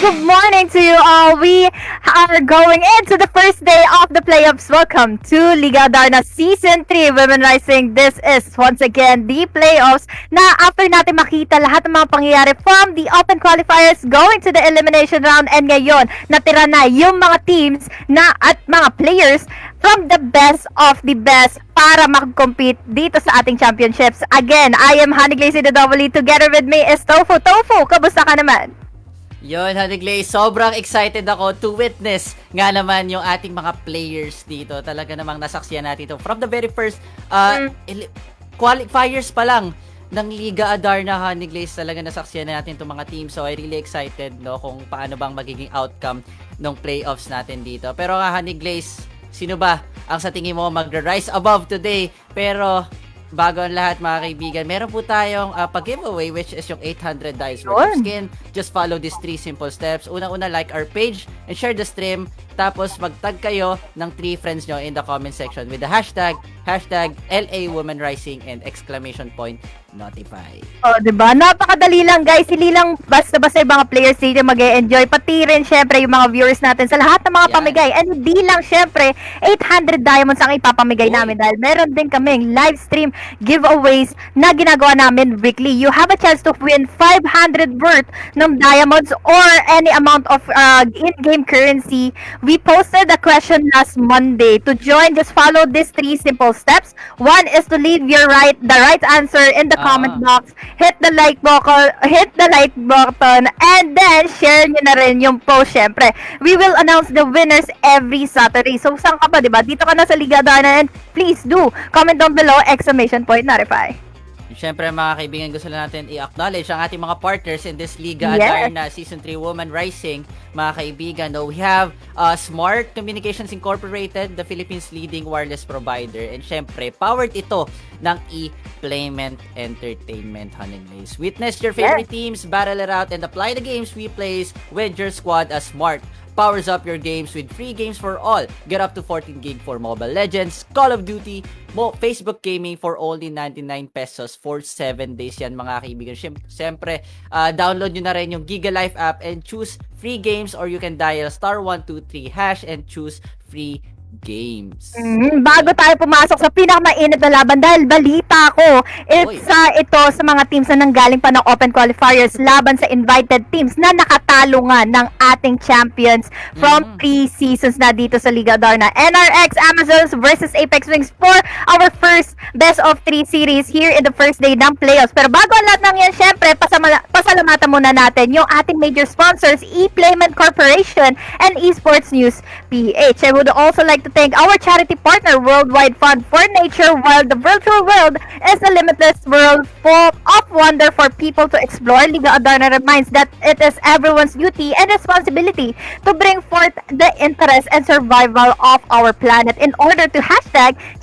good morning to you all. We are going into the first day of the playoffs. Welcome to Liga Darna Season 3 Women Rising. This is once again the playoffs na after natin makita lahat ng mga pangyayari from the open qualifiers going to the elimination round, and ngayon natira na yung mga teams na at mga players from the best of the best para mag-compete dito sa ating championships. Again, I am Honeyglazee the Double. Together with me is Tofu. Tofu, kamusta ka naman? Yon, Honeyglazee, sobrang excited ako to witness nga naman yung ating mga players dito. Talaga namang nasaksiyan natin ito from the very first qualifiers pa lang ng Liga Adarna, Honeyglazee. Talaga nasaksiyan natin itong mga teams. So, I really excited no, kung paano bang magiging outcome ng playoffs natin dito. Pero nga, Honeyglazee, sino ba ang sa tingin mo mag-rise above today? Pero bago ang lahat mga kaibigan, meron po tayong pag-giveaway which is yung 800 dice worth of skin. Just follow these 3 simple steps. Unang-una, like our page and share the stream. Tapos mag-tag kayo ng 3 friends nyo in the comment section with the hashtag LA Women Rising and exclamation point notify. Oh, diba? Napakadali lang, guys. Hindi lang basta-basta yung mga players dito mag-e-enjoy. Pati rin, syempre, yung mga viewers natin sa lahat ng mga pamigay. And hindi lang, syempre, 800 diamonds ang ipapamigay namin dahil meron din kaming live stream giveaways na ginagawa namin weekly. You have a chance to win 500 worth ng diamonds or any amount of in-game currency. We posted a question last Monday. To join, just follow these 3 simple steps. One is to leave the right answer in the comment box, hit the like button, and then share nyo na rin yung post. Syempre, we will announce the winners every Saturday. So, saan ka pa, diba? Dito ka na sa Liga Darna, and please do comment down below, exclamation point notify. Siyempre mga kaibigan, gusto lang natin i-acknowledge ang ating mga partners in this Liga Adarna Season 3 Women Rising. Mga kaibigan, no, we have Smart Communications Incorporated, the Philippines' leading wireless provider. And siyempre, powered ito ng ePlayment Entertainment, Honeyglazee. Witness your favorite teams, battle it out, and apply the games we play with your squad as Smart powers up your games with free games for all. Get up to 14 gig for Mobile Legends, Call of Duty, Facebook Gaming for only 99 pesos for 7 days yan mga kaibigan. Siyempre, download nyo na rin yung Giga Life app and choose free games, or you can dial *123# and choose free games. Bago tayo pumasok sa pinakamainit na laban, dahil balita ko, ito sa mga teams na nanggaling pa ng open qualifiers laban sa invited teams na nakatalo nga ng ating champions from 3 seasons na dito sa Liga Darna. NRX Amazons versus Apex Wings for our first best of 3 series here in the first day ng playoffs. Pero bago ang lahat ng yan, syempre, pasalamatan muna natin yung ating major sponsors, ePlayment Corporation and Esports News PH. I would also like to thank our charity partner, Worldwide Fund for Nature. While the virtual world is a limitless world full of wonder for people to explore, Liga Adarna reminds that it is everyone's duty and responsibility to bring forth the interest and survival of our planet in order to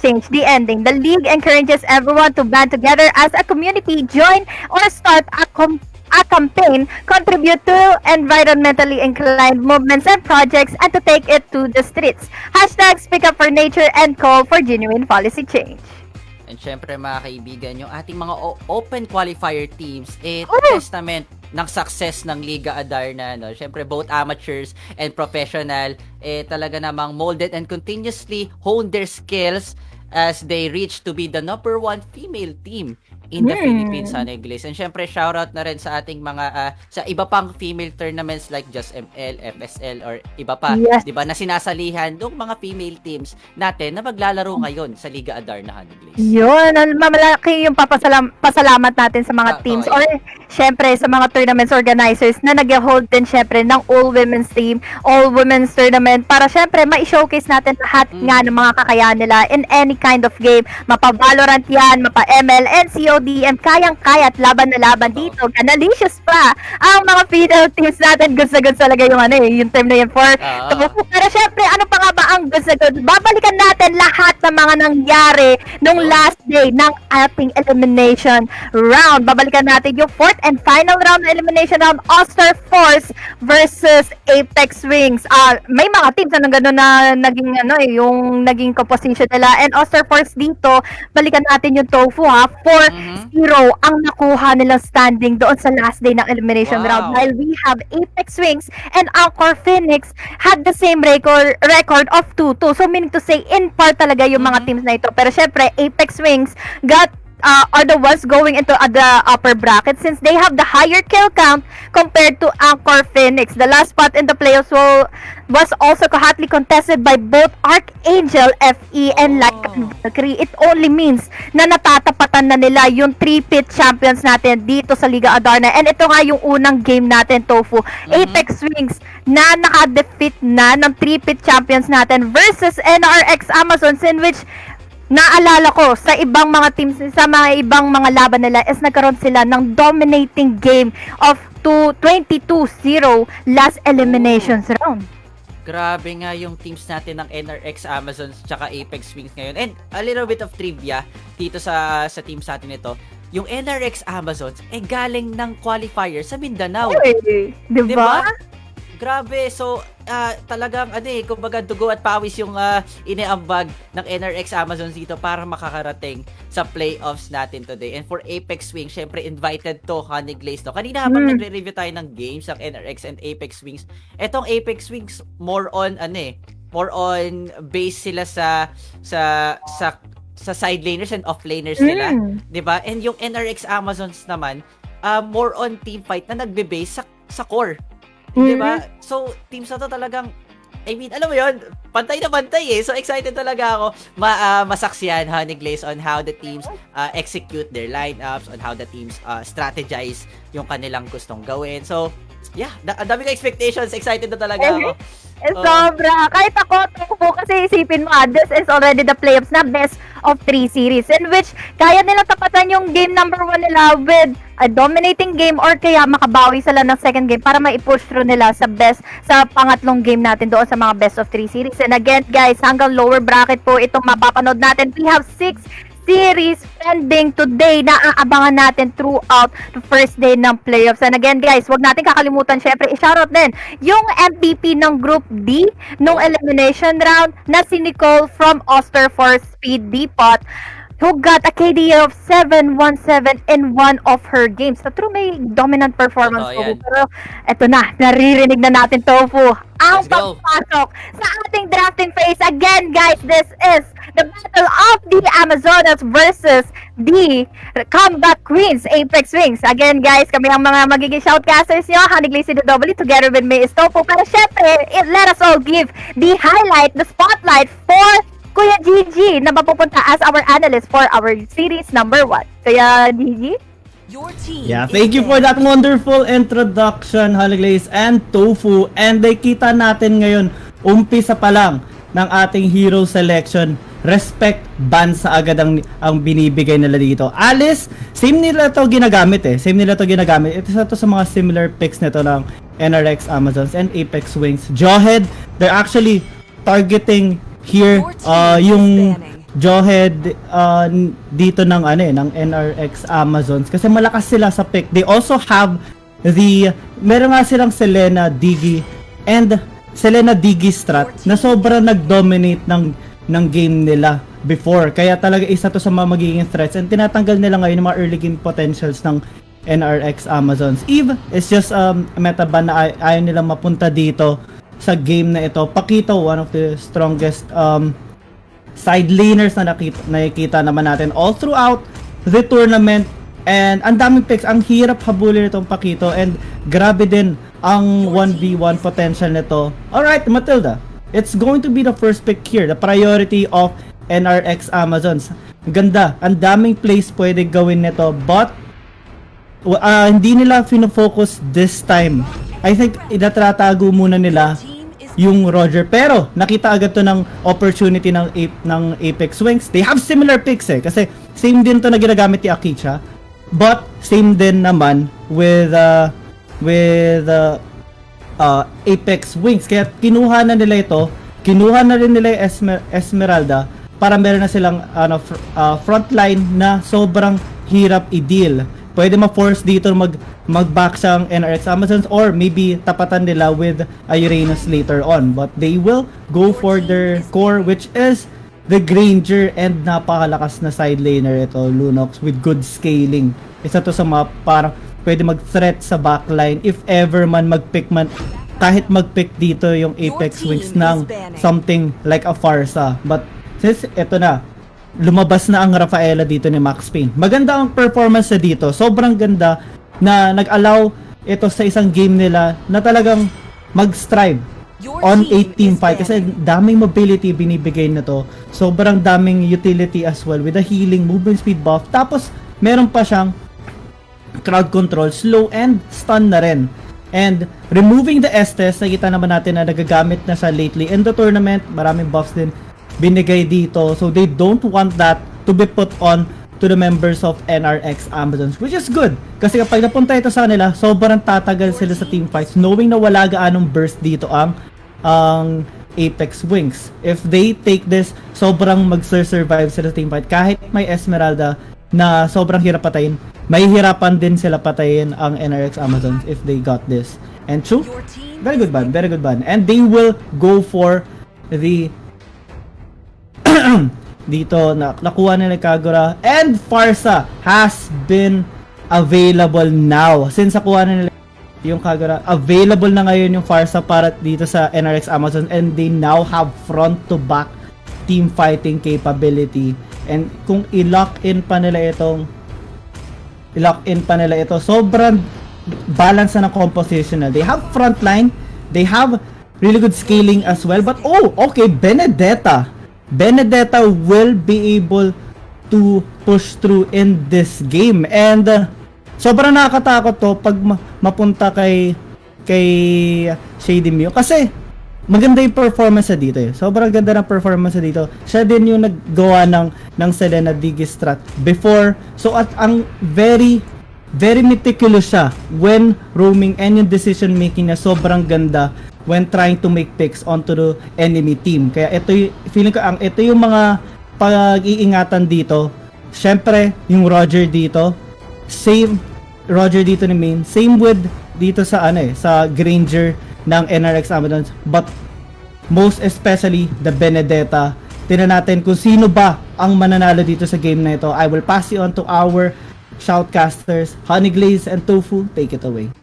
#change the ending. The league encourages everyone to band together as a community, join or start a campaign, contribute to environmentally inclined movements and projects, and to take it to the streets. #Speak up for nature and call for genuine policy change. And syempre mga kaibigan, yung ating mga open qualifier teams, testament ng success ng Liga Adarna. No? Syempre both amateurs and professional, talaga namang molded and continuously honed their skills as they reach to be the number 1 female team in the Philippines, Honeyglazee. And syempre, shoutout na rin sa ating mga, sa iba pang female tournaments like Just ML, FSL, or iba pa, di ba, na sinasalihan ng mga female teams natin na maglalaro ngayon sa Liga Adarna, Honeyglazee. Yun, malaki yung pasalamat natin sa mga teams or syempre sa mga tournaments organizers na nag-hold din syempre ng all-women's team, all-women's tournament para syempre ma-showcase natin lahat nga ng mga kakayahan nila in any kind of game. Mapa-Valorant yan, mapa-ML, NCO, DM, kayang-kaya at laban na laban dito. Ganalicious pa ang mga female teams natin. Goods na goods talaga yung yung term na yun for Tofu. Pero syempre, ano pa nga ba ang goods na goods? Babalikan natin lahat ng mga nangyari nung last day ng ating elimination round. Babalikan natin yung 4th and final round na elimination round, All-Star Force versus Apex Wings. May mga teams na gano'n na naging yung naging composition nila. And All-Star Force dito, balikan natin yung Tofu for 0 ang nakuha nilang standing doon sa last day ng elimination Wow. round. While we have Apex Wings and Anchor Phoenix had the same record of 2-2. So meaning to say, in par talaga yung mga teams na ito. Pero syempre, Apex Wings are the ones going into the upper bracket since they have the higher kill count compared to Anchor Phoenix. The last spot in the playoffs was also hotly contested by both Archangel, FE, and Like Valkyrie. It only means na natatapatan na nila yung 3-pit champions natin dito sa Liga Adarna. And ito nga yung unang game natin, Tofu. Apex Wings na naka-defeat na ng 3-pit champions natin versus NRX Amazons, in which naalala ko sa ibang mga teams, sa mga ibang mga laban nila is nagkaroon sila ng dominating game of 22-0 last eliminations round. Grabe nga yung teams natin ng NRX Amazons tsaka Apex Wings ngayon. And a little bit of trivia dito sa teams natin ito. Yung NRX Amazons galing ng qualifier sa Mindanao. Uy, diba? Grabe. So, talagang, kumbaga dugo at pawis yung iniambag ng NRX Amazons dito para makakarating sa playoffs natin today. And for Apex Wings, syempre invited to Honeyglazee. No? Kanina habang nagre-review tayo ng games ng NRX and Apex Wings, etong Apex Wings more on base sila sa side laners and off laners nila, 'di ba? And yung NRX Amazons naman, more on team fight na nagbe-base sa core. Diba? So, teams na to talagang, alam mo yun, pantay na pantay eh. So, excited talaga ako masaksiyan, Honeyglazee, on how the teams execute their lineups, on how the teams strategize yung kanilang gustong gawin. So, yeah, ang dami ko expectations. Excited na talaga ako. Sobra. Kahit ako, kasi isipin mo, this is already the playoffs na best of 3 series in which kaya nilang tapatan yung game number 1 nila with a dominating game or kaya makabawi sila ng second game para ma-push through nila sa pangatlong game natin doon sa mga best of 3 series. And again, guys, hanggang lower bracket po itong mapapanood natin. We have 6 series pending today na aabangan natin throughout the first day ng playoffs. And again, guys, wag natin kakalimutan syempre i-shoutout din yung MVP ng Group D nung elimination round na si Nicole from Oster for Speed Depot, who got a KD of 717 in one of her games. So, true, may dominant performance po. Pero, eto na, naririnig na natin, Tofu. Ang pagpasok sa ating drafting phase. Again, guys, this is the battle of the Amazonas versus the Comeback Queens, Apex Wings. Again, guys, kami ang mga magiging shoutcasters nyo. Honeyglazee CW, together with me is Tofu. Pero, syempre, let us all give the highlight, the spotlight for Kuya Gigi na mapupunta as our analyst for our series number 1. Kuya Gigi? Yeah, thank you for that wonderful introduction, Honeyglazee and Tofu. And nakita natin ngayon, umpisa pa lang ng ating hero selection. Respect bans sa agad ang binibigay nila dito. Alice, same nila to ginagamit eh. Ito sa mga similar picks nito ng NRX Amazons and Apex Wings. Jawhead, they're actually targeting here yung Jawhead dito ng NRX Amazons kasi malakas sila sa pick. They also have meron nga silang Selena Digi and Selena Digi strat na sobrang nag-dominate ng game nila before. Kaya talaga isa to sa mga magiging threats and tinatanggal nila ngayon yung mga early game potentials ng NRX Amazons. Eve is just meta ban na ayaw nilang mapunta dito sa game na ito. Pakito, one of the strongest side laners na nakikita naman natin all throughout the tournament. And ang daming picks, ang hirap habulin itong Pakito and grabe din ang 1v1 potential nito. Alright, Matilda, it's going to be the first pick here, the priority of NRX Amazons. Ganda, ang daming plays pwede gawin nito, but hindi nila fino-focus this time. I think itatatago muna nila yung Roger, pero nakita agad to ng opportunity ng Apex Wings. They have similar picks kasi same din to na ginagamit ni Akicha, but same din naman with Apex Wings. Kaya kinuha na nila rin nila yung Esmeralda para meron na silang frontline na sobrang hirap i-deal. Pwede ma-force dito mag-back siyang NRX Amazons or maybe tapatan nila with a Uranus later on. But they will go for their core, which is the Granger and napakalakas na side laner ito, Lunox, with good scaling. Isa to sa mga parang pwede mag-threat sa backline if ever man mag-pick man, kahit mag-pick dito yung Apex Wings ng something like a Farsa. But since ito na, lumabas na ang Rafaela dito ni Max Payne. Maganda ang performance na dito. Sobrang ganda na nag-allow ito sa isang game nila na talagang mag-strive on a team fight kasi daming mobility binibigay na to. Sobrang daming utility as well with the healing, movement speed buff. Tapos meron pa siyang crowd control, slow and stun na rin. And removing the Estes, nakita naman natin na nagagamit na siya lately in the tournament. Maraming buffs din binigay dito. So they don't want that to be put on to the members of NRX Amazons, which is good. Kasi kapag napunta ito sa kanila, sobrang tatagal sila sa team fights knowing na wala gaanong burst dito ang Apex Wings. If they take this, sobrang mag-survive sila sa team fight. Kahit may Esmeralda na sobrang hirap patayin, may hirapan din sila patayin ang NRX Amazons if they got this. And true, very good ban, very good ban. And they will go for the dito na nakuha nila Kagura, and Farsa has been available now. Since nakuha na nila yung Kagura, available na ngayon yung Farsa para dito sa NRX Amazon, and they now have front to back team fighting capability. And kung i-lock in pa nila ito, sobrang balance na ng composition na. They have frontline, they have really good scaling as well, but okay, Benedetta will be able to push through in this game. And sobrang nakakatakot to pag mapunta kay Shady Mew kasi maganda yung performance na dito eh. Sobrang ganda ng performance na dito. Siya din yung naggawa ng Selena Digistrat before. So at ang very meticulous siya when roaming, and yung decision making niya sobrang ganda when trying to make picks onto the enemy team. Kaya ito yung, feeling ko, ito yung mga pag-iingatan dito. Syempre, yung Roger dito, same Roger dito ni main, same with dito sa sa Granger ng NRX Amazons, but most especially the Benedetta. Tingnan natin kung sino ba ang mananalo dito sa game na ito. I will pass you on to our shoutcasters, Honeyglazee and Tofu. Take it away.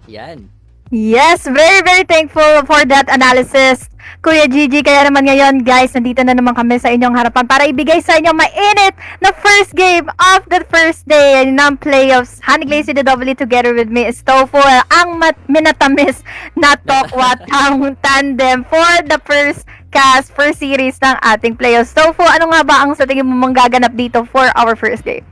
Yan. Yes, very thankful for that analysis, Kuya Gigi. Kaya naman ngayon, guys, nandito na naman kami sa inyong harapan para ibigay sa inyo mainit na first game of the first day ng playoffs. Honeyglazee DW together with me is Tofu, ang minatamis na Tokwatang tandem for the first series ng ating playoffs. Tofu, ano nga ba ang sa tingin mo manggaganap dito for our first game?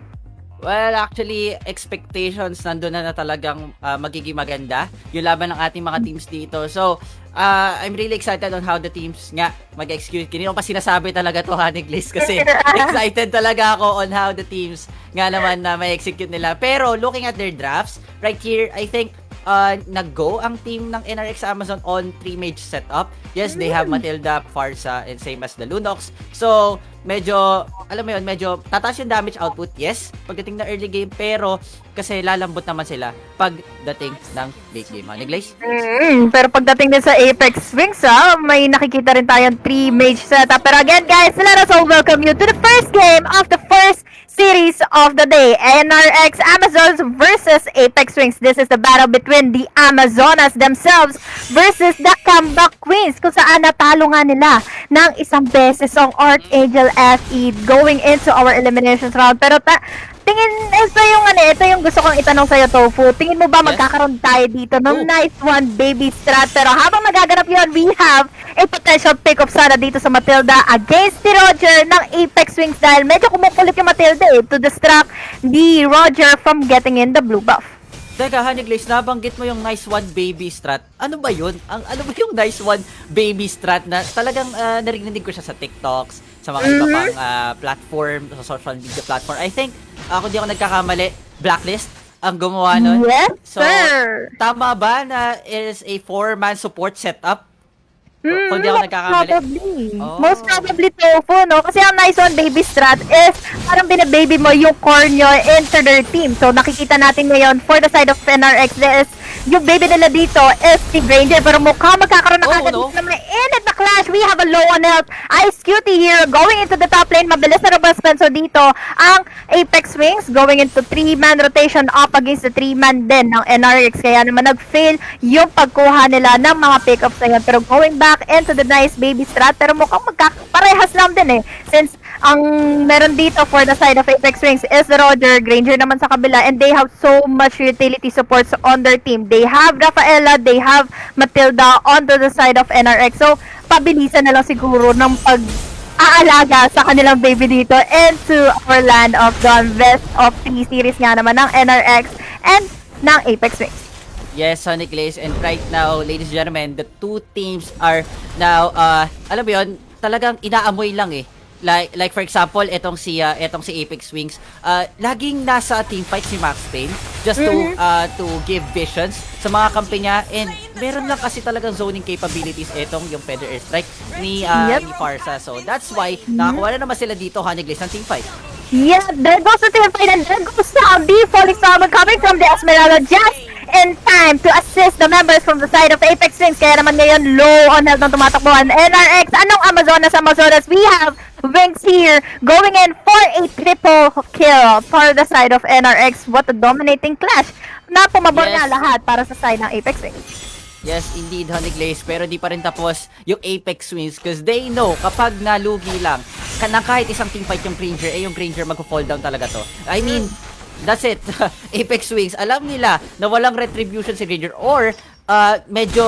Well, actually, expectations nandun na talagang magiging maganda yung laban ng ating mga teams dito. So, I'm really excited on how the teams nga mag-execute. Kanino pa sinasabi talaga to, Honeyglazee, kasi excited talaga ako on how the teams nga naman na may execute nila. Pero, looking at their drafts, right here, I think nag-go ang team ng NRX Amazon on 3-mage setup. Yes, they have Matilda, Farsa, and same as the Lunox. So, medyo, alam mo yun, medyo tataas yung damage output, yes, pagdating ng early game, pero kasi lalambot naman sila pagdating ng late game. Honeyglazee? Pero pagdating din sa Apex Wings, may nakikita rin tayong 3-mage setup. Pero again, guys, let us all welcome you to the first game of the first series of the day. NRX Amazons versus Apex Wings. This is the battle between the Amazonas themselves versus the Comeback Queens, kung saan natalo nga nila ng isang beses ang Archangel FE going into our eliminations round. Pero tingin, ito yung gusto kong itanong sa'yo, Tofu. Tingin mo ba magkakaroon tayo dito ng nice one baby strat? Pero habang magaganap yun, we have a potential pick-up sana dito sa Matilda against the Roger ng Apex Wings dahil medyo kumukulit yung Matilda to distract the Roger from getting in the blue buff. Teka, Honeyglazee, nabanggit mo yung nice one baby strat. Ano ba yun? Ano ba yung nice one baby strat na talagang narinig ko siya sa TikToks, sa mga iba pang platform, sa social media platform. I think, kung di ako nagkakamali, Blacklist ang gumawa nun. Yes, so, sir! Tama ba na it is a 4-man support setup? Kung di ako nagkakamali. Most probably Tofu, no? Kasi ang nice one baby strat is parang binababy mo yung core nyo into their team. So nakikita natin ngayon for the side of NRX, there is yung baby nila dito is si Granger, pero mukhang magkakaroon na agad no. na may init na clash. We have a low on health. Ice Cutie here going into the top lane. Mabilis na Robert Spencer dito. Ang Apex Wings going into 3-man rotation up against the 3-man din ng NRX. Kaya naman nag-fail yung pagkuha nila ng mga pick-ups na yun. Pero going back into the nice baby strat, pero mukhang magkaparehas lang din eh. Since ang meron dito for the side of Apex Wings is the Roger, Granger naman sa kabila, and they have so much utility supports on their team. They have Rafaela, they have Matilda onto the side of NRX. So, pabilisan na lang siguro ng pag-aalaga sa kanilang baby dito into our land of Dawn. Best of 3 series nga naman ng NRX and ng Apex Wings. Yes, Honeyglazee, and right now, ladies and gentlemen, the two teams are now, alam mo yun, talagang inaamoy lang eh. Like for example, etong si Apex Wings, laging nasa team fight si Max Payne just to give visions sa mga kampi niya, and meron lang kasi talagang zoning capabilities etong yung Feather Airstrike ni Farsa. So that's why nakakuha na naman sila dito, Honeyglazee, ng team fight. Yeah, there goes the team fight, and there goes the falling salmon coming from the Esmeralda just in time to assist the members from the side of Apex Wings. Kaya naman ngayon low on health ng tumatakbuhan NRX. Anong Amazonas? We have Wings here going in for a triple kill for the side of NRX. What a dominating clash na pumabor na lahat para sa side ng Apex Wings. Yes, indeed, Honeyglazee, pero di pa rin tapos yung Apex Wings because they know kapag nalugi lang kahit isang teamfight yung Granger, yung Granger mag-fall down talaga to. I mean, that's it. Apex Wings, alam nila na walang retribution si Granger or medyo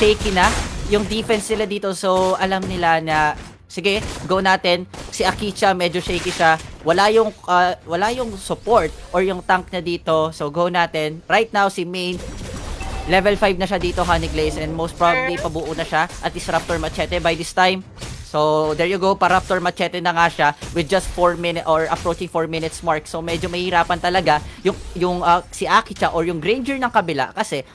shaky na yung defense nila dito, so alam nila na sige, go natin. Si Akicha medyo shaky siya. Wala yung support or yung tank niya dito, so go natin. Right now si Main level 5 na siya dito, Honeyglazee, and most probably pabuo na siya at is Raptor Machete by this time. So there you go, pa Raptor Machete na nga siya with just 4 minutes or approaching 4 minutes mark. So medyo mahirapan talaga yung si Akicha or yung Granger ng kabila kasi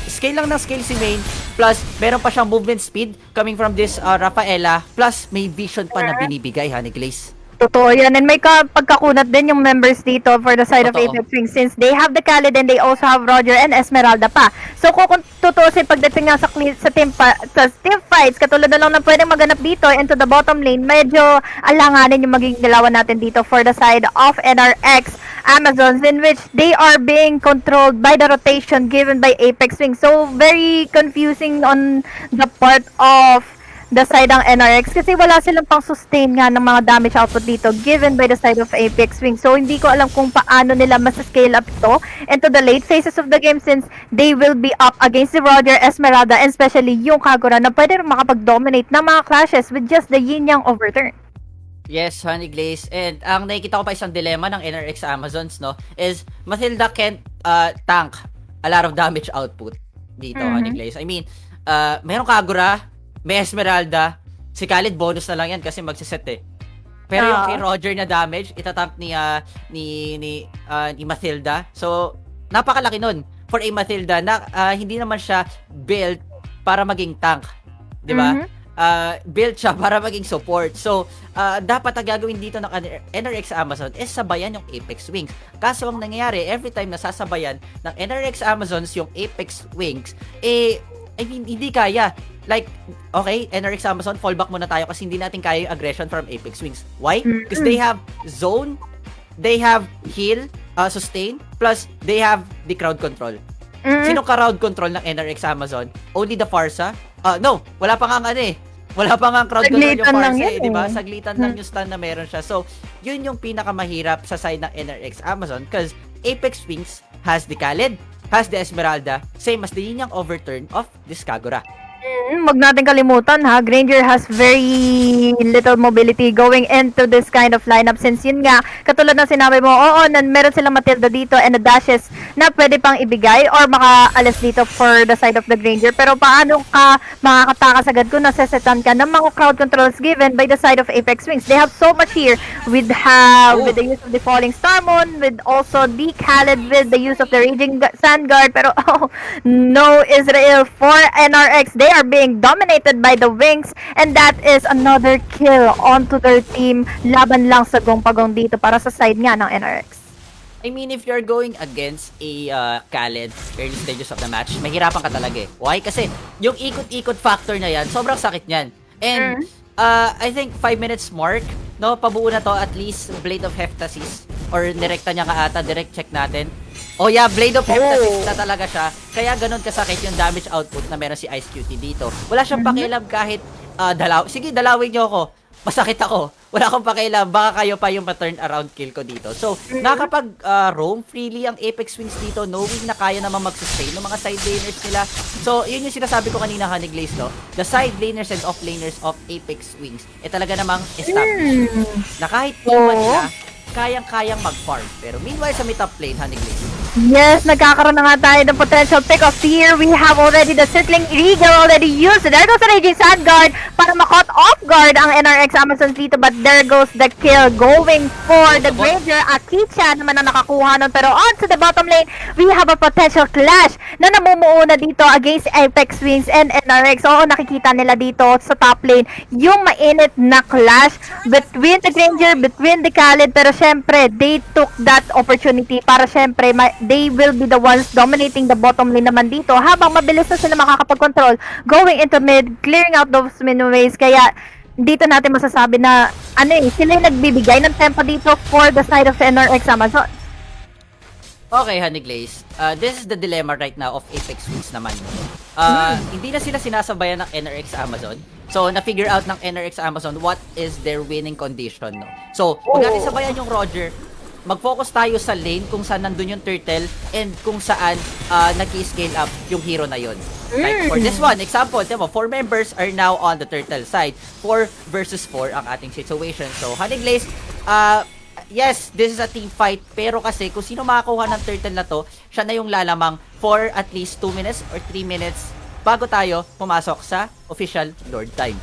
scale lang ng scale si Main, plus meron pa siyang movement speed coming from this Rafaela, plus may vision pa na binibigay, Honeyglazee. Totoo yan. And may pagkakunat din yung members dito for the side of Apex Wings since they have the Khaled and they also have Roger and Esmeralda pa. So kung tutusin pagdating nga sa team fights, katulad na lang na pwedeng maganap dito into the bottom lane, medyo alanganin yung magiging dilawan natin dito for the side of NRX Amazons, in which they are being controlled by the rotation given by Apex Wings. So very confusing on the part of the side ng NRX kasi wala silang pang sustain nga ng mga damage output dito given by the side of Apex Wings. So hindi ko alam kung paano nila mas-scale up ito into the late phases of the game since they will be up against the Roger, Esmeralda, and especially yung Kagura na pwede rin makapag-dominate ng mga clashes with just the yin-yang overturn. Yes, Honeyglazee, and ang nakikita ko pa isang dilemma ng NRX Amazons, no, is Matilda can't tank a lot of damage output dito, Honeyglazee. I mean, meron Kagura, may Esmeralda, si Khaled bonus na lang yan kasi magsiset eh. Pero yung kay Roger na damage, itatank ni Matilda. So, napakalaki nun for a Matilda na hindi naman siya built para maging tank. 'Di ba? Built siya para maging support. So, dapat ang gagawin dito ng NRX Amazon is sabayan yung Apex Wings. Kaso ang nangyayari, every time nasasabayan ng NRX Amazons yung Apex Wings, I mean, hindi kaya. Like, okay, NRX Amazon, fallback muna tayo kasi hindi natin kaya yung aggression from Apex Wings. Why? Because they have zone, they have heal, sustain, plus they have the crowd control. Sino ka-crowd control ng NRX Amazon? Only the Farsa? No, wala pa nga wala pa nga crowd control yung Farsa eh, di ba? Saglitan lang yung stun na meron siya. So, yun yung pinakamahirap sa side ng NRX Amazon because Apex Wings has the Khaled, has the Esmeralda, same as the yin-yang overturn of this Kagura. Wag natin kalimutan ha, Granger has very little mobility going into this kind of lineup since yun nga, katulad ng sinabi mo, meron silang Matilda dito and the dashes na pwede pang ibigay or makaalis dito for the side of the Granger. Pero paano ka makakatakas agad kung nasesetan ka ng mga crowd controls given by the side of Apex Wings? They have so much here with the use of the Falling Starmon, with also the Khaled, with the use of the Raging Sand Guard. Pero no Israel for NRX. They are being dominated by the Wings and that is another kill onto their team. Laban lang sa gong-pagong dito para sa side nga ng NRX. I mean, if you're going against a Khaled early stages of the match, mahirapan ka talaga eh. Why? Kasi yung ikot-ikot factor na yan, sobrang sakit niyan. And I think 5 minutes mark, no, pabuo na to at least Blade of Heptasis or nirekta niya ka ata, direct check natin. Oh yeah, Blade of Heptasis na talaga siya. Kaya ganun kasakit yung damage output na meron si Ice Cutie dito. Wala siyang pakialam kahit sige, dalawin niyo ako. Masakit ako. Wala akong pakialam. Baka kayo pa yung pa-turn around kill ko dito. So, nakapag roam freely ang Apex Wings dito, knowing na kaya naman mag-sustain ng mga side laners nila. So, yun yung sinasabi ko kanina, Honeyglazee, no? The side laners and off laners of Apex Wings, talaga namang established. Na kahit iwan nila, kayang-kayang mag-farm. Pero meanwhile, sa mid top lane, Honeyglazee, Yes, nagkakaroon na nga tayo ng potential pick-off here. We have already the Circling Regal already used. There goes the Raging Sandguard para ma-caught off guard ang NRX Amazons dito. But there goes the kill going for the Granger. Akicha naman ang nakakuha nun. Pero on to the bottom lane, we have a potential clash na namumuuna dito against Apex Wings and NRX. Oo, nakikita nila dito sa top lane yung mainit na clash between the Granger, between the Khaled. Pero syempre, they took that opportunity para syempre they will be the ones dominating the bottom lane naman dito habang mabilis na sila makakapag-control going into mid, clearing out those minways. Kaya dito natin masasabi na sila yung nagbibigay ng tempo dito for the side of NRX Amazon. Okay, Honeyglazee. This is the dilemma right now of Apex Wings naman. Hindi na sila sinasabayan ng NRX Amazon. So, na-figure out ng NRX Amazon what is their winning condition. No? So, huwag natin sabayan yung Roger. Mag-focus tayo sa lane kung saan nandun yung turtle and kung saan nag-scale up yung hero na yun. Like for this one, example, 4 members are now on the turtle side. 4 versus 4 ang ating situation. So, Honeyglazee, yes, this is a team fight. Pero kasi kung sino makakuha ng turtle na to, siya na yung lalamang for at least 2 minutes or 3 minutes bago tayo pumasok sa official Lord time.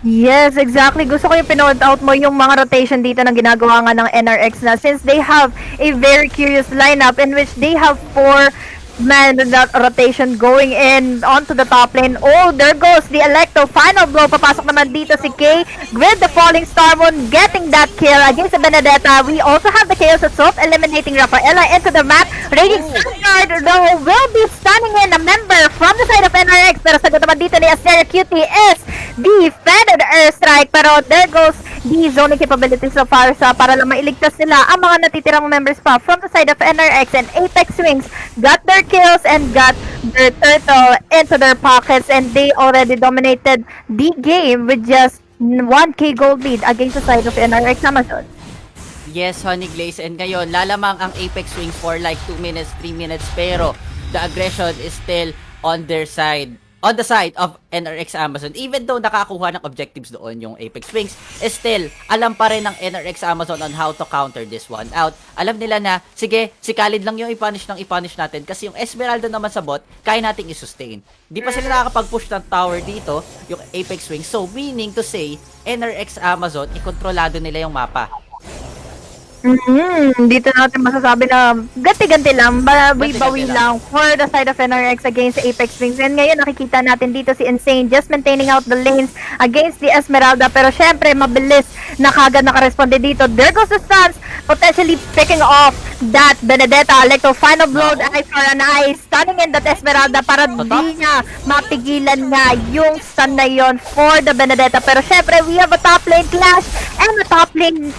Yes, exactly. Gusto ko yung pinold out mo yung mga rotation dito na ginagawa nga ng NRX na since they have a very curious lineup in which they have 4-man rotation going in onto the top lane. Oh, there goes the Electo. Final blow. Papasok naman dito si Kay with the Falling Star Moon getting that kill against the Benedetta. We also have the Chaos Assault eliminating Rafaela into the map. Raging Sandguard though will be stunning in a member from the side of NRX. Pero sagot naman dito ni Asteria Cutie is defended airstrike. Pero there goes the zoning capabilities of Farsa para lang mailigtas nila ang mga natitirang members pa from the side of NRX, and Apex Wings got their kills and got their turtle into their pockets, and they already dominated the game with just 1k gold lead against the side of NRX Amazon. Yes, Honeyglazee, and ngayon lalamang ang Apex Wings for like 2 minutes, 3 minutes, pero the aggression is still on their side. On the side of NRX Amazon, even though nakakuha ng objectives doon yung Apex Wings, still, alam pa rin ng NRX Amazon on how to counter this one out. Alam nila na, sige, si Khalid lang yung i-punish natin kasi yung Esmeralda naman sa bot, kaya nating i-sustain. Di pa sila nakakapag-push ng tower dito, yung Apex Wings. So, meaning to say, NRX Amazon, ikontrolado nila yung mapa. Dito natin masasabi na ganti-ganti lang, bawi-bawi lang for the side of NRX against Apex Wings. And ngayon nakikita natin dito si Insane just maintaining out the lanes against the Esmeralda. Pero syempre mabilis na kagad nakaresponde dito. There goes the stuns, potentially picking off that Benedetta. Electro final blow, eye for an eye, stunning in that Esmeralda para di niya mapigilan nga yung stun na yon for the Benedetta. Pero syempre we have a top lane clash and a top lane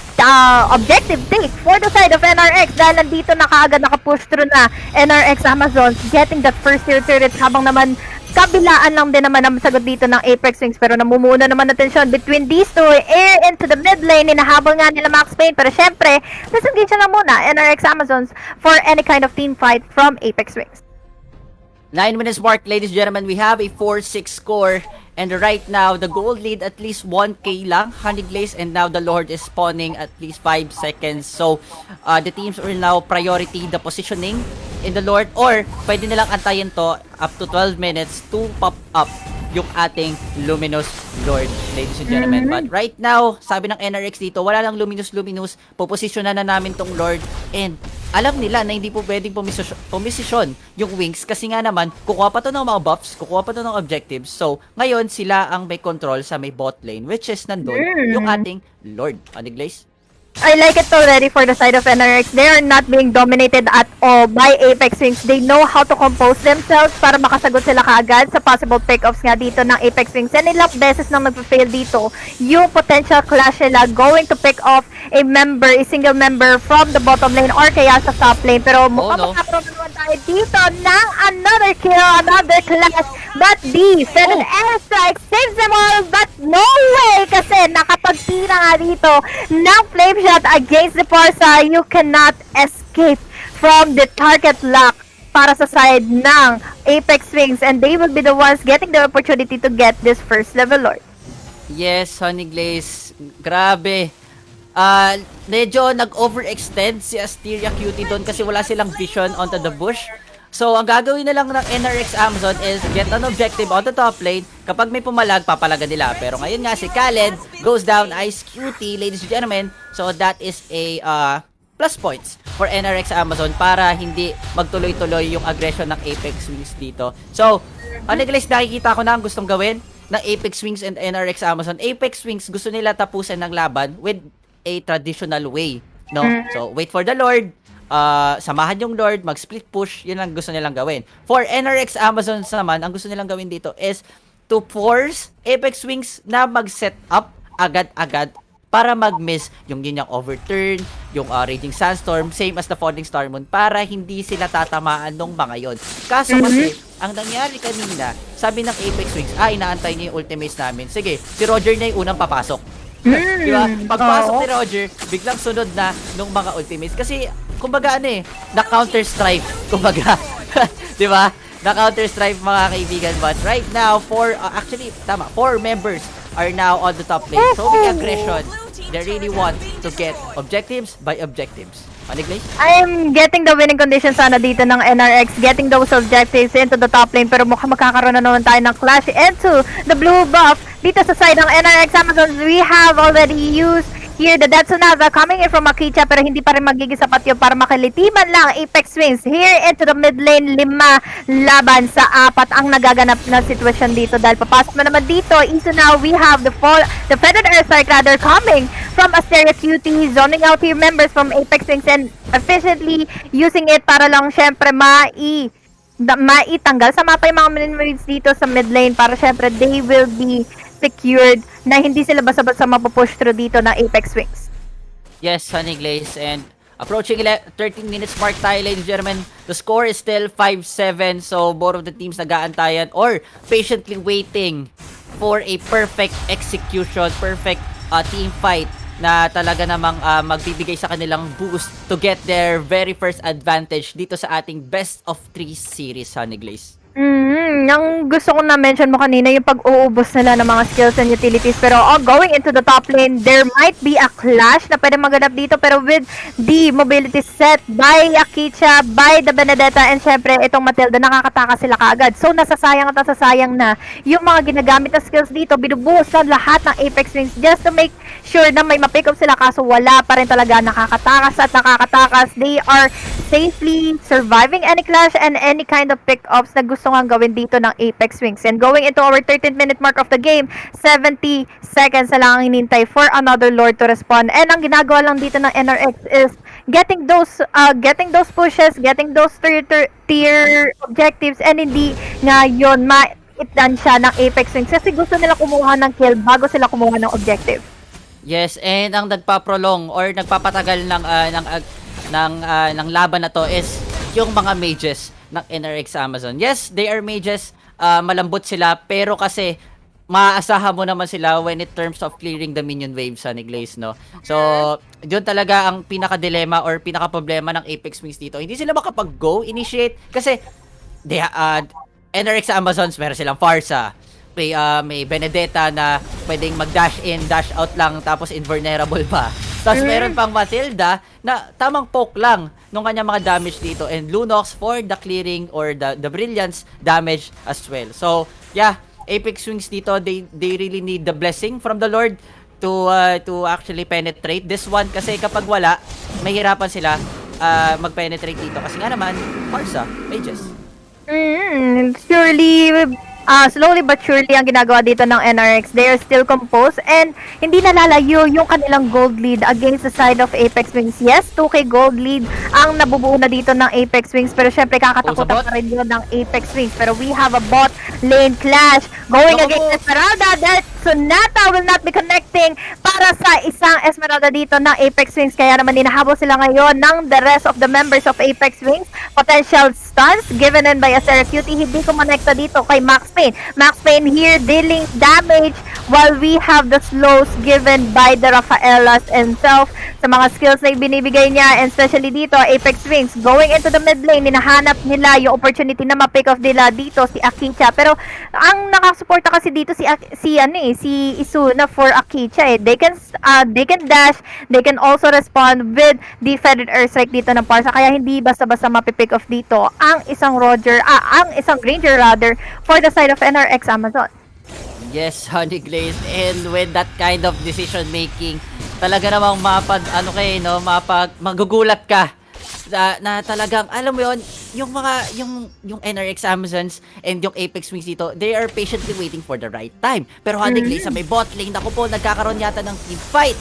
objective take for the side of NRX dahil nandito na kaagad nakapush through na NRX Amazon getting that first tier turret, habang naman kabilaan lang din naman ang sagot dito ng Apex Wings. Pero namumuna naman na tension between these two, air into the mid lane, hinahabol nga nila Max Payne. Pero syempre disengage na muna NRX Amazons for any kind of team fight from Apex Wings. 9 minutes mark, ladies and gentlemen, we have a 4-6 score. And right now, the gold lead at least 1k lang, Honeyglazee, and now the Lord is spawning at least 5 seconds. So, the teams will now priority the positioning in the Lord, or pwede nilang antayin to up to 12 minutes to pop up yung ating Luminous Lord, ladies and gentlemen. But right now, sabi ng NRX dito, wala lang Luminous, puposisyonan na namin tong Lord, and alam nila na hindi po pwedeng pumisisyon yung Wings kasi nga naman, kukuha pa to ng mga buffs, kukuha pa to ng objectives. So, ngayon sila ang may control sa may bot lane, which is nandun yung ating Lord. Honeyglazee? I like it already for the side of NRX. They are not being dominated at all by Apex Wings. They know how to compose themselves para makasagot sila kaagad sa possible pick-offs nga dito ng Apex Wings. And ilang beses na magpa-fail dito yung potential clash nila going to pick off a single member from the bottom lane or kaya sa top lane. Pero mukhang makakaroon naman tayo dito ng another kill, another clash. But the Fed airstrike saves them all, but no way kasi nakapagtira nga dito ng flame shot against the Parsa. You cannot escape from the target lock para sa side ng Apex Wings, and they will be the ones getting the opportunity to get this first level lord. Yes, Honeyglazee, grabe. Medyo nag-overextend si Asteria Cutie doon kasi wala silang vision onto the bush. So, ang gagawin na lang ng NRX Amazon is get an objective on the top lane. Kapag may pumalag, papalaga nila. Pero ngayon nga, si Khaled goes down Ice Cutie, ladies and gentlemen. So, that is a plus points for NRX Amazon para hindi magtuloy-tuloy yung aggression ng Apex Wings dito. So, Honeyglazee, nakikita ko na ang gustong gawin ng Apex Wings and NRX Amazon. Apex Wings, gusto nila tapusin ng laban with a traditional way, no? So, wait for the Lord. Samahan yung Lord, mag-split push, yun lang gusto nilang gawin. For NRX Amazons naman, ang gusto nilang gawin dito is to force Apex Wings na mag-set up agad-agad para mag-miss yung ginyang overturn, yung Raging Sandstorm, same as the Falling Star Moon, para hindi sila tatamaan nung mga yon. Kaso kasi, ang nangyari kanina, sabi ng Apex Wings, inaantay niya yung ultimates namin. Sige, si Roger na yung unang papasok. Diba? Pagpasok ni Roger, biglang sunod na nung mga ultimates. Kasi, kumbaga na counter-strike. Kumbaga, diba? Na counter-strike mga kaibigan. But right now, actually, 4 members are now on the top lane. So, with aggression, they really want to get objectives by objectives. Honeyglazee? I'm getting the winning conditions sana dito ng NRX, getting those objectives into the top lane, pero mukhang magkakaroon na naman tayo ng clash into the blue buff. Dito sa side ng NRX Amazons, we have already used here the Datsunava coming in from Akicha, pero hindi pa rin magiging sapat yun para makilitiman lang Apex Wings here into the mid lane. 5 laban sa 4 ang nagaganap na sitwasyon dito dahil papasok na naman dito. Iso now we have the Fed Airstrike rather coming from Asteria Cutie, zoning out here members from Apex Wings and efficiently using it para lang syempre maitanggal sa mapa yung mga minions dito sa mid lane para syempre they will be secured na hindi sila basta-basta mapupush through dito ng Apex Wings. Yes, Honeyglazee, and approaching 13 minutes mark tayo, ladies and gentlemen. The score is still 5-7, so both of the teams nag-aantayan or patiently waiting for a perfect execution, perfect team fight na talaga namang magbibigay sa kanilang boost to get their very first advantage dito sa ating best of 3 series, Honeyglazee. Yung gusto ko na mention mo kanina yung pag-uubos nila ng mga skills and utilities, pero going into the top lane, there might be a clash na pwede maganap dito, pero with the mobility set by Akicha, by the Benedetta, and syempre itong Matilda, nakakataka sila kaagad. So nasasayang at nasasayang na yung mga ginagamit na skills dito, binubuhos na lahat ng Apex Wings just to make sure na may ma-pick up sila, kaso wala pa rin talaga. Nakakatakas. They are safely surviving any clash and any kind of pick-ups na gusto nga gawin dito ng Apex Wings. And going into our 13th minute mark of the game, 70 seconds na lang ang hinintay for another Lord to respond. And ang ginagawa lang dito ng NRX is getting those pushes, getting those tier objectives, and hindi nga yun maitan siya ng Apex Wings kasi gusto nila kumuha ng kill bago sila kumuha ng objective. Yes, and ang nagpa-prolong or nagpapatagal ng laban na to is yung mga mages ng NRX Amazon. Yes, they are mages, malambot sila, pero kasi maaasahan mo naman sila when it terms of clearing the minion waves, Honeyglazee, no? So, yun talaga ang pinaka-dilemma or pinaka-problema ng Apex Wings dito. Hindi sila makapag-go, initiate, kasi NRX Amazons, meron silang Farsa, may Benedetta na pwedeng mag-dash in, dash out lang, tapos invulnerable pa. Tapos meron pang Matilda na tamang poke lang nung kanyang mga damage dito, and Lunox for the clearing or the brilliance damage as well. So, yeah, Apex Wings dito, they really need the blessing from the Lord to actually penetrate this one, kasi kapag wala, mahirapan sila mag-penetrate dito kasi nga naman, Farsa, mages. Surely, slowly but surely ang ginagawa dito ng NRX. They are still composed and hindi nalalayo yung kanilang gold lead against the side of Apex Wings. Yes, 2k gold lead ang nabubuo na dito ng Apex Wings, pero syempre kakatakutan pa rin yun ng Apex Wings. Pero we have a bot lane clash going against Esmeralda. That Sonata will not be connecting para sa isang Esmeralda dito ng Apex Wings. Kaya naman hinahabol sila ngayon ng the rest of the members of Apex Wings. Potential stuns given in by a Cutie. Hindi kumonekta dito kay Max Payne. Max Payne here dealing damage while we have the slows given by the Rafaelas himself sa mga skills na ibinibigay niya, and especially dito Apex Wings going into the mid lane. Hinahanap nila yung opportunity na ma-pick off nila dito si Akicha, pero ang nakasuporta kasi dito si Isuna for Akicha they can dash, they can also respond with the feathered airstrike dito ng Parsa, kaya hindi basta-basta ma-pick off dito ang isang Granger rather for the side of NRX Amazon. Yes, Honeyglazee, and with that kind of decision making, talaga namang magugulat ka na talagang, alam mo yun, yung NRX Amazons and yung Apex Wings dito, they are patiently waiting for the right time. Pero Honeyglazee, sa may bot lane, naku po, nagkakaroon yata ng team fight.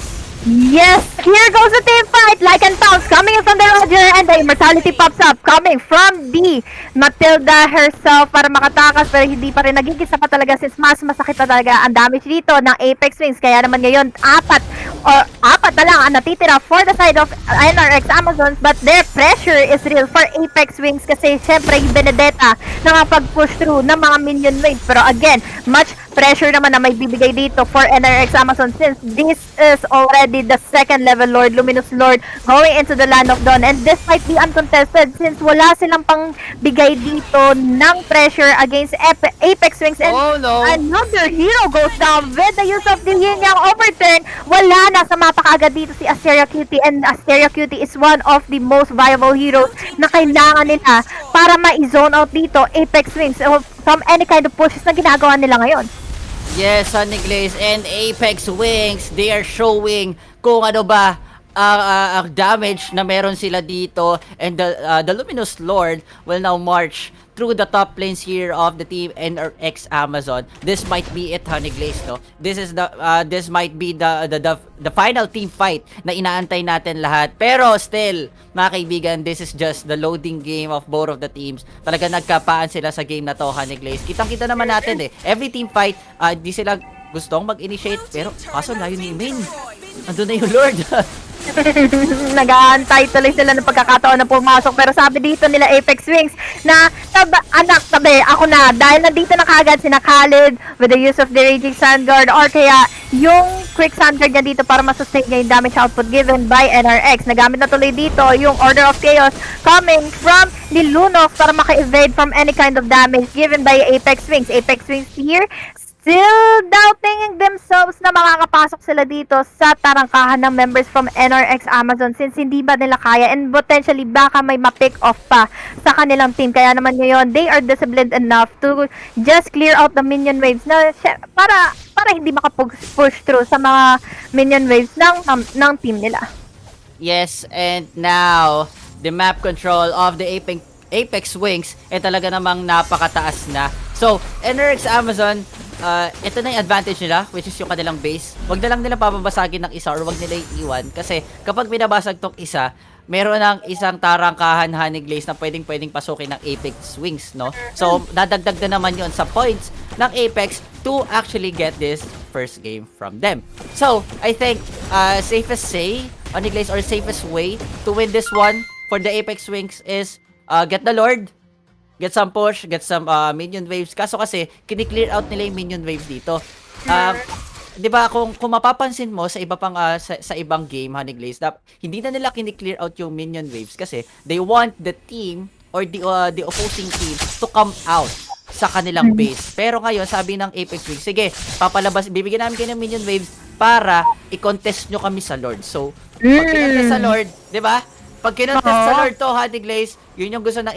Yes, here goes the team fight. Like and Pounce coming in from the Roger, and the immortality pops up coming from the Matilda herself para makatakas, pero hindi pa rin nagiging sapat talaga since mas masakit na talaga ang damage dito ng Apex Wings. Kaya naman ngayon apat na lang ang natitira for the side of NRX Amazons, but their pressure is real for Apex Wings kasi syempre yung Benedetta na pag-push through ng mga minion waves. Pero again, much pressure naman na may bibigay dito for NRX Amazon since this is already the second level Lord, Luminous Lord going into the Land of Dawn, and this might be uncontested since wala silang pang bigay dito ng pressure against Apex Wings, and another hero goes down with the use of the Yin Yang overturn. Wala na sa mapa kaagad dito si Asteria Cutie, and Asteria Cutie is one of the most viable heroes na kailangan nila para ma-zone out dito Apex Wings from any kind of pushes na ginagawa nila ngayon. Yes, Honeyglazee and Apex Wings, they are showing kung ano ba ang damage na meron sila dito, and the Luminous Lord will now march through the top lanes here of the team NRX Amazon. This might be it, Honeyglazee, no? This might be the final team fight na inaantay natin lahat. Pero still, mga kaibigan, this is just the loading game of both of the teams. Talaga nagkapaan sila sa game na to, Honeyglazee. Kitang-kita naman natin every team fight, di sila gustong mag-initiate, pero kaso na yun yung main. Andun na yung Lord. Nag-aantay tuloy sila ng pagkakataon na pumasok, pero sabi dito nila Apex Wings na tabi ako na, dahil nandito na kaagad sina Khalid with the use of the Raging Sandguard, or kaya yung Quick Sandguard niya dito para masustain niya yung damage output given by NRX. Nagamit na tuloy dito yung Order of Chaos coming from Lilunos para maka-evade from any kind of damage given by Apex Wings. Apex Wings here still doubting themselves na makakapasok sila dito sa tarangkahan ng members from NRX Amazon since hindi ba nila kaya, and potentially baka may ma-pick off pa sa kanilang team. Kaya naman ngayon, they are disciplined enough to just clear out the minion waves na para hindi makapush through sa mga minion waves ng team nila. Yes, and now the map control of the Apex Wings talaga namang napakataas na. So, NRX Amazon, ito na yung advantage nila, which is yung kanilang base. Wag na lang nila papabasagin ng isa or wag nila iiwan. Kasi kapag binabasag tong isa, meron ng isang tarangkahan, Honeyglazee, na pwedeng pasukin ng Apex Wings, no? So, dadagdag na naman yon sa points ng Apex to actually get this first game from them. So, I think, safest say, Honeyglazee, or safest way to win this one for the Apex Wings is get the Lord, get some push, get some minion waves. Kaso kasi, kini-clear out nila yung minion wave dito. 'Di ba kung mapapansin mo sa iba pang sa ibang game, Honeyglazee, hindi na nila kini-clear out yung minion waves kasi they want the team or the opposing team to come out sa kanilang base. Pero ngayon, sabi ng Apex Wings, sige, bibigyan namin kayo ng minion waves para i-contest nyo kami sa Lord. So, pag kinontes sa Lord, 'di ba? Pag kinontes sa Lord to, Honeyglazee, yun yung gusto ng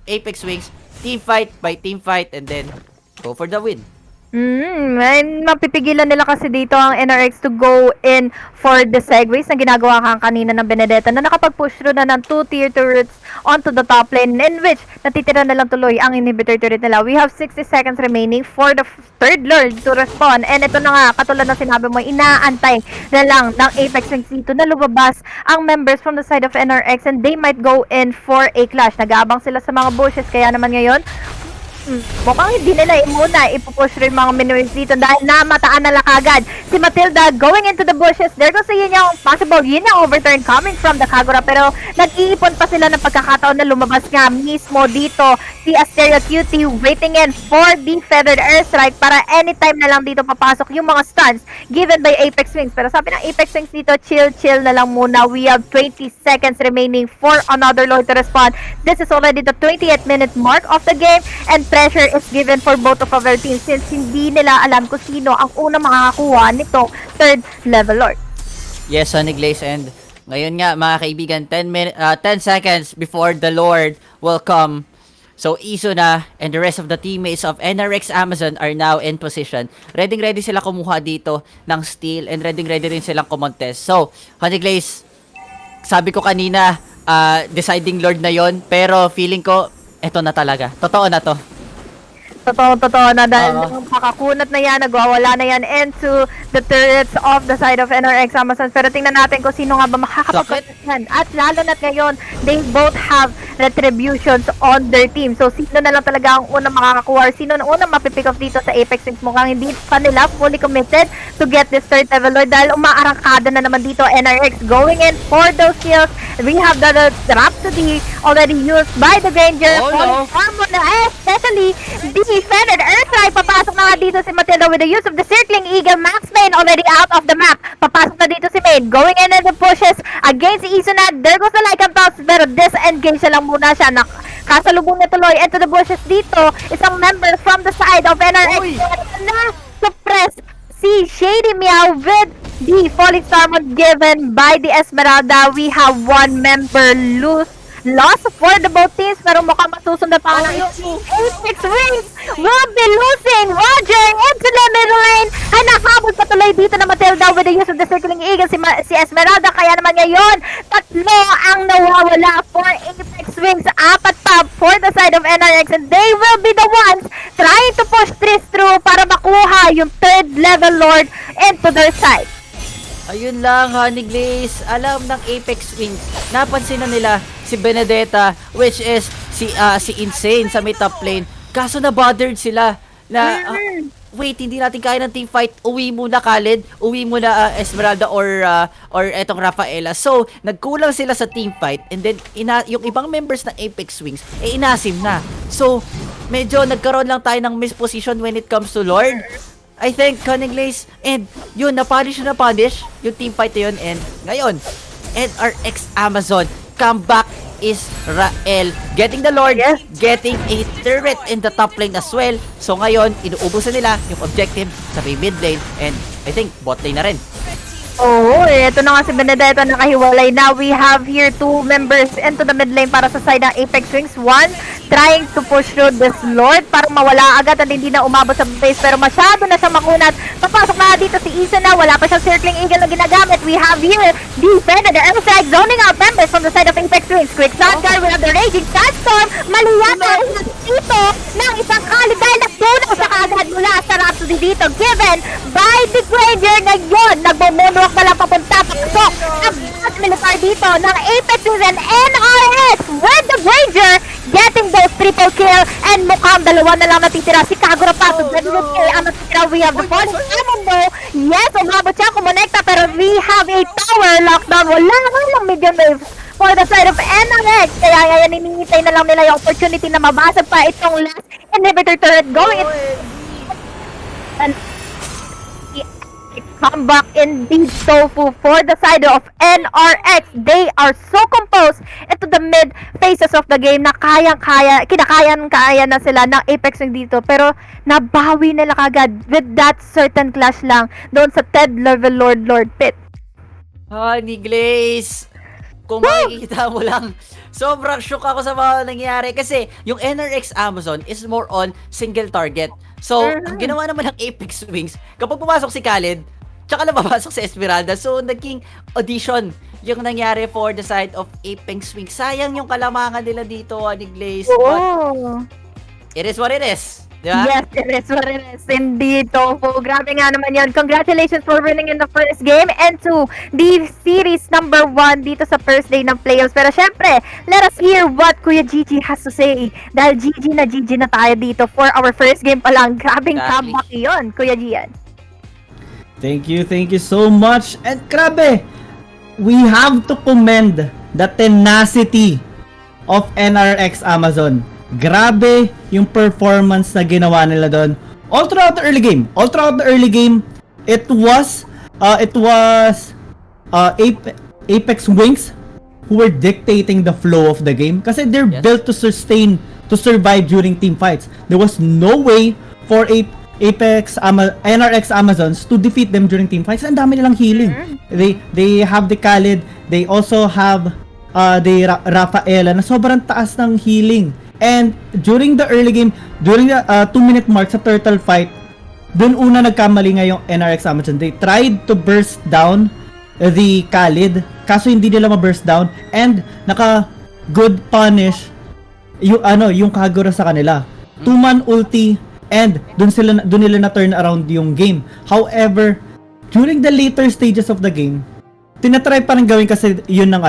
Apex Wings, team fight by team fight, and then go for the win. Ay, mapipigilan nila kasi dito ang NRX to go in for the segues na ginagawa kang kanina ng Benedetta na nakapag-push through na ng 2 tier turrets onto the top lane in which natitira na lang tuloy ang inhibitor turret nila. We have 60 seconds remaining for the third lord to respond and ito na nga, katulad na sinabi mo, inaantay na lang ng Apex Wings dito na lumabas ang members from the side of NRX and they might go in for a clash. Nag-aabang sila sa mga bushes kaya naman ngayon mukhang hindi nila muna ipupush rin mga Minoys dito dahil namataan na lang agad si Matilda going into the bushes. There goes yun yung possible, yun yung overturn coming from the Kagura pero nag-iipon pa sila ng pagkakataon na lumabas nga mismo dito si Asteria Cutie waiting in for the feathered airstrike para anytime na lang dito papasok yung mga stuns given by Apex Wings. Pero sabi ng Apex Wings dito, chill na lang muna. We have 20 seconds remaining for another Lord to respond. This is already the 28th minute mark of the game and pressure is given for both of our teams since hindi nila alam kung sino ang unang makakakuha nitong third level Lord. Yes, Honeyglazee, and ngayon nga mga kaibigan, 10 seconds before the Lord will come. So Iso na and the rest of the teammates of NRX Amazon are now in position. Ready sila kumuha dito ng steal and ready rin silang kumontest. So, Honeyglazee, sabi ko kanina, deciding Lord na yon pero feeling ko, eto na talaga. Totoo na to. Totoo na dahil kakakunat na yan, nagwawala na yan into the turrets of the side of NRX Amazon. Pero tingnan natin kung sino nga ba makakapagpalit yan. At lalo na't ngayon, they both have retributions on their team. So sino na lang talaga ang unang makakakuha or sino na unang mapipick up dito sa Apex Wings. Mukhang hindi pa nila fully committed to get this third level Lord dahil umaarangkada na naman dito NRX going in for those kills. We have the Rhapsody already used by the Granger. Especially the feathered airstrike. Papasok na nga dito si Matilda with the use of the circling eagle. Max Main already out of the map. Papasok na dito si Main. Going in the pushes against si Isunad. There goes the Lycan Pulse. Pero disengage na lang muna siya. Kasalubong na tuloy into the bushes dito. Isang member from the side of NRX na suppress si Shady Meow with the falling Starmon given by the Esmeralda. We have one member lost for the both teams pero mukhang masusunod pa ng Apex Wings will be losing Roger into the mid lane ay nakabot patuloy dito na Matilda with the use of the circling eagle si Esmeralda kaya naman ngayon tatlo ang nawawala for Apex Wings, apat pa for the side of NRX and they will be the ones trying to push this through para makuha yung third level Lord into their side. Ayun lang, Honeyglazee. Alam ng Apex Wings, napansin na nila si Benedetta, which is si Insane sa may top lane. Kaso na-bothered sila na, wait, hindi natin kaya ng team fight. Uwi muna Khaled, uwi muna Esmeralda or etong Rafaela. So, nagkulang sila sa team fight and then yung ibang members ng Apex Wings, inasim na. So, medyo nagkaroon lang tayo ng misposition when it comes to Lord. I think Honeyglazee and yun na-punish yung team fight na yun and ngayon NRX Amazon comeback Israel getting the Lord, getting a turret in the top lane as well. So ngayon inuubusan nila yung objective sa mid lane and I think bot lane na rin. Ito na nga si Benedetta nakahiwalay na. We have here two members into the mid lane para sa side ng Apex Wings. One, trying to push through this Lord para mawala agad at hindi na umabot sa base pero masyado na siyang makunat. Papasok na dito si Isa na, wala pa siyang circling eagle na ginagamit. We have here the Predator Airstrike zoning out members from the side of Apex Wings. Quick shot guard, we have the Raging Sandstorm. Maliyata dito ng isang Khalid dahil nagtunaw sa kaagad mula sa Rhapsody dito given by the Granger na yun. Nagmumunok na lang papunta papasok ang militar dito ng Apex Wings and NRS with the Granger getting those triple kill and mukhang dalawa na lang natitira si Kagura pa so ang natitira. We have the falling Ammo. Yes, umabot siya kumonekta pero we have a tower lockdown. Wala lang medium wave for the side of NRX kaya ngayon hinihintay na lang nila yung opportunity na mabasag pa itong last inhibitor turret going and comeback indeed Tofu for the side of NRX. They are so composed into the mid phases of the game na kinakaya na sila ng Apex Wings dito pero nabawi nila kagad with that certain clash lang doon sa third level Lord Pit. Honeyglazee, kung makikita mo lang, sobrang shook ako sa mga nangyayari kasi yung NRX Amazon is more on single target. So, ang ginawa naman ng Apex Wings, kapag pumasok si Khalid, tsaka lang papasok si Esmeralda, so naging audition yung nangyari for the side of Apex Wings. Sayang yung kalamangan nila dito, Honeyglazee, but it is what it is. Diba? Yes, it is what it is. Indeed, Tofu. Grabe nga naman yun. Congratulations for winning in the first game and to the series number 1 dito sa first day ng playoffs. Pero syempre, let us hear what Kuya Gigi has to say. Dahil GG na tayo dito for our first game pa lang. Grabing comeback yun, Kuya Gian. Thank you so much. And grabe, we have to commend the tenacity of NRX Amazon. Grabe yung performance na ginawa nila doon. All throughout the early game, it was Apex Wings who were dictating the flow of the game kasi they're built to survive during team fights. There was no way for NRX Amazons to defeat them during team fights. Ang dami nilang healing. They have the Khalid, they also have the Rafaela na sobrang taas ng healing. And during the early game, during the 2-minute mark sa turtle fight, dun una nagkamali nga yung NRX Amazon. They tried to burst down the Khalid, kaso hindi nila ma-burst down, and naka-good punish yung Kagura sa kanila. 2-man ulti, and dun nila na turn around yung game. However, during the later stages of the game, tinatry pa rin gawin kasi yun ng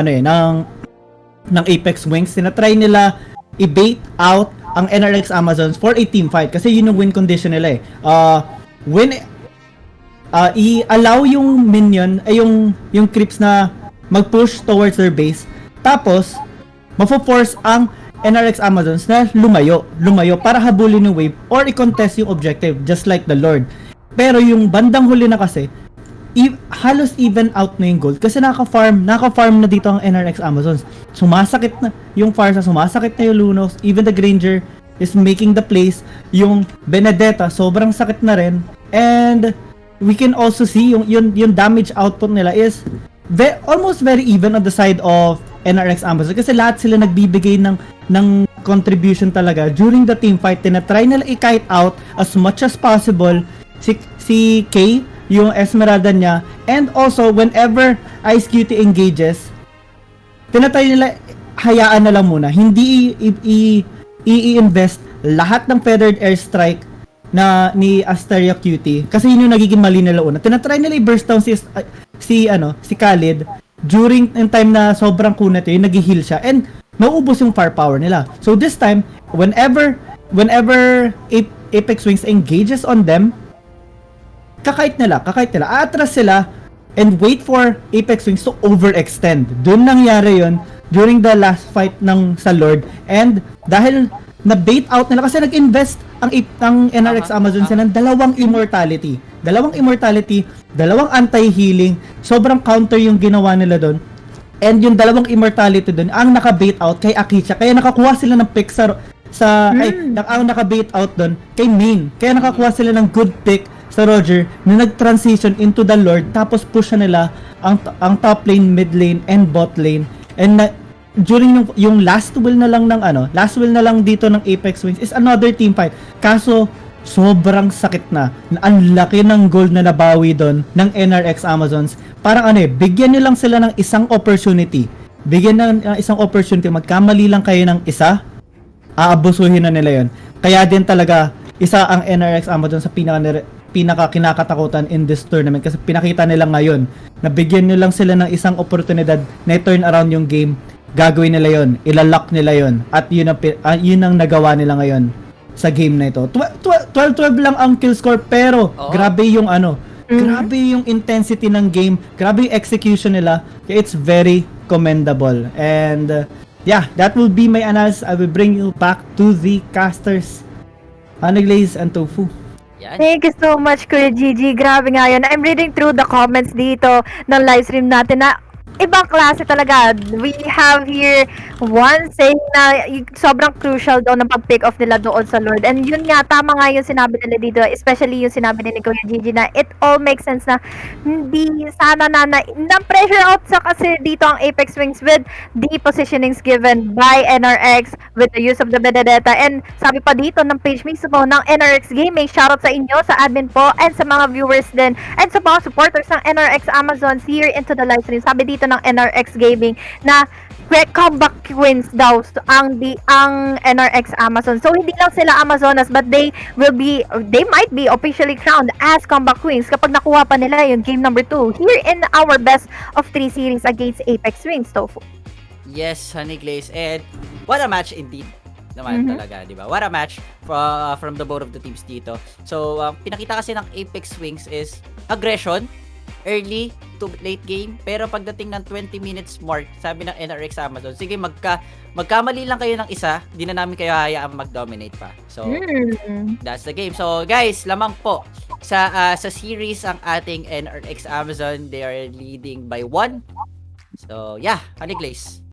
Apex Wings. Tinatry nila i-bait out ang NRX Amazons for a team fight kasi yun yung win condition nila i-allow yung minion ay yung creeps na mag-push towards their base, tapos mafo-force ang NRX Amazons na lumayo para habulin yung wave or i-contest yung objective just like the Lord. Pero yung bandang huli na kasi halos even out na yung gold kasi naka-farm na dito ang NRX Amazons. Sumasakit na yung Farsa, sumasakit na yung Lunos, even the Granger is making the plays. Yung Benedetta, sobrang sakit na rin. And we can also see yung damage output nila is almost very even on the side of NRX Amazon kasi lahat sila nagbibigay ng contribution talaga. During the team fight, tinatry nila i-kite out as much as possible si Kay, yung Esmeralda niya, and also whenever Ice Cutie engages, tinatry nila hayaan na lang muna, hindi i-invest lahat ng feathered airstrike na ni Asteria Cutie kasi yun yung nagiging mali nila una. Tinatry nila i-burst down si Khalid during yung time na sobrang kunat yun, nag-heal siya and nauubos yung firepower nila. So this time, whenever Apex Wings engages on them, kakait nila, atras sila and wait for Apex Wings to overextend. Doon nangyari yon during the last fight sa Lord, and dahil na-bait out nila kasi nag-invest ang NRX Amazon ng dalawang immortality, dalawang anti-healing, sobrang counter yung ginawa nila doon. And yung dalawang immortality doon ang naka-bait out kay Akisha, kaya nakakuha sila ng pick ang naka-bait out doon kay Main, kaya nakakuha sila ng good pick sa Roger na nag-transition into the Lord, tapos push nila ang top lane, mid lane, and bot lane. And during yung last will na lang dito ng Apex Wings is another team fight. Kaso sobrang sakit na. Ang laki ng gold na nabawi doon ng NRX Amazons. Parang bigyan niyo lang sila ng isang opportunity. Magkamali lang kayo ng isa, aabusuhin na nila yon. Kaya din talaga isa ang NRX Amazon sa pinaka kinakatakutan in this tournament kasi pinakita nila ngayon na bigyan nyo lang sila ng isang oportunidad na i-turn around yung game, gagawin nila yon, ilalock nila yon, at yun ang nagawa nila ngayon sa game na ito. 12-12 lang ang kill score pero grabe yung grabe yung intensity ng game, grabe yung execution nila. It's very commendable. And that will be my analysis. I will bring you back to the casters, Honeyglazee and Tofu. Yan. Thank you so much, Kuya Gigi. Grabe nga yun. I'm reading through the comments dito ng live stream natin na ibang klase talaga. We have here one saying na sobrang crucial daw ng pag-pick off nila doon sa Lord. And yun nga, tama nga yung sinabi nila dito, especially yung sinabi ni Kuya Gigi na it all makes sense na hindi sana na pressure out sa kasi dito ang Apex Wings with the positionings given by NRX with the use of the Benedetta. And sabi pa dito ng page mismo ng NRX Gaming, shoutout sa inyo, sa admin po, and sa mga viewers din, and sa mga supporters ng NRX Amazons here into the live stream. Sabi dito ng NRX Gaming na comeback wins daw ang NRX Amazon. So hindi lang sila Amazonas but they might be officially crowned as comeback queens kapag nakuha pa nila yung game number 2 here in our best of 3 series against Apex Wings, Tofu. Yes, Honeyglazee, and what a match indeed naman talaga, di ba? What a match from the both of the teams dito. So, pinakita kasi ng Apex Wings is aggression, early to late game, pero pagdating ng 20 minutes mark, sabi ng NRX Amazon, sige, magkamali lang kayo ng isa, di na namin kayo hayaan mag-dominate pa. So, that's the game. So, guys, lamang po sa series ang ating NRX Amazon. They are leading by 1. So, yeah, Honeyglazee.